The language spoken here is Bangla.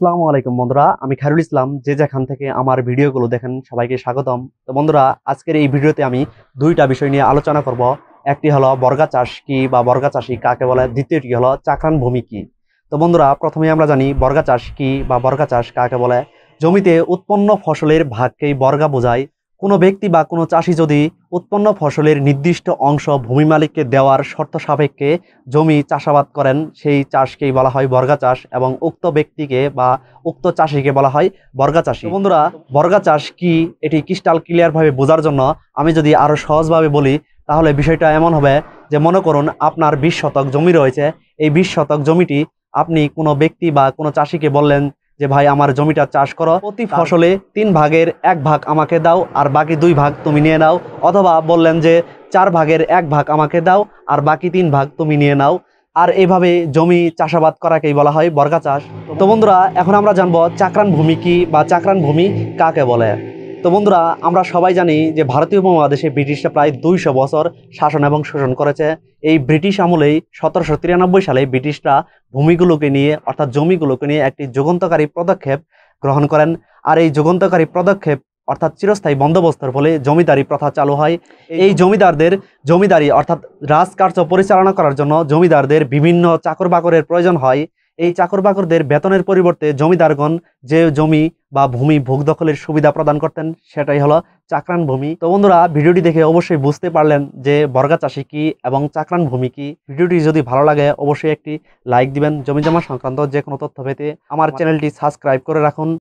আসসালামু আলাইকুম বন্ধুরা, আমি খায়রুল ইসলাম। যে যেখান থেকে আমার ভিডিওগুলো দেখেন সবাইকে স্বাগতম। তো বন্ধুরা, আজকের এই ভিডিওতে আমি দুইটা বিষয় নিয়ে আলোচনা করব। একটি হলো বর্গা চাষ কি বা বর্গা চাষী কাকে বলে, দ্বিতীয়টি হলো চাকরান ভূমি কি। তো বন্ধুরা, প্রথমে আমরা জানি বর্গা চাষ কি বা বর্গা চাষ কাকে বলে। জমিতে উৎপন্ন ফসলের ভাগকেই বর্গা বোঝায়। কোনো ব্যক্তি বা কোনো চাষি যদি উৎপন্ন ফসলের নির্দিষ্ট অংশ ভূমি মালিককে দেওয়ার শর্ত সাপেক্ষে জমি চাষাবাদ করেন, সেই চাষকেই বলা হয় বর্গা চাষ, এবং উক্ত ব্যক্তিকে বা উক্ত চাষিকে বলা হয় বর্গা চাষী। বন্ধুরা, বর্গা চাষ কি এটি ক্রিস্টাল ক্লিয়ার ভাবে বোঝার জন্য আমি যদি আরো সহজভাবে বলি, তাহলে বিষয়টা এমন হবে যে, মনে করুন আপনার 20 শতক জমি রয়েছে। এই 20 শতক জমিটি আপনি কোনো ব্যক্তি বা কোনো চাষিকে বললেন যে, ভাই আমার জমিটা চাষ করো, প্রতি ফসলে 3 ভাগের 1 ভাগ আমাকে দাও আর বাকি 2 ভাগ তুমি নিয়ে নাও। অথবা বললেন যে 4 ভাগের 1 ভাগ আমাকে দাও আর বাকি 3 ভাগ তুমি নিয়ে নাও। আর এইভাবে জমি চাষাবাদ করাকেই বলা হয় বর্গা চাষ। তো বন্ধুরা, এখন আমরা জানবো চাকরান ভূমি কি বা চাকরান ভূমি কাকে বলে। তো বন্ধুরা, আমরা সবাই জানি যে ভারতীয় উপমহাদেশে ব্রিটিশরা প্রায় 200 বছর শাসন এবং শোষণ করেছে। এই ব্রিটিশ আমলেই 1793 সালে ব্রিটিশরা ভূমিগুলোকে নিয়ে, অর্থাৎ জমিগুলোকে নিয়ে একটি যুগান্তকারী পদক্ষেপ গ্রহণ করেন। আর এই যুগান্তকারী পদক্ষেপ অর্থাৎ চিরস্থায়ী বন্দোবস্তর ফলে জমিদারি প্রথা চালু হয়। এই জমিদারদের জমিদারি অর্থাৎ রাজকার্য পরিচালনা করার জন্য জমিদারদের বিভিন্ন চাকর বাকরের প্রয়োজন হয়। এই চাকর বাকরদের বেতনের পরিবর্তে জমিদারগণ যে জমি বা ভূমি ভোগ দখলের সুবিধা প্রদান করতেন, সেটাই হলো চাকরান ভূমি। তো বন্ধুরা, ভিডিওটি দেখে অবশ্যই বুঝতে পারলেন যে বর্গা চাষী কি এবং চাকরান ভূমি কি। ভিডিওটি যদি ভালো লাগে অবশ্যই একটি লাইক দিবেন। জমি জমা সংক্রান্ত যে কোনো তথ্য পেতে আমার চ্যানেলটি সাবস্ক্রাইব করে রাখুন।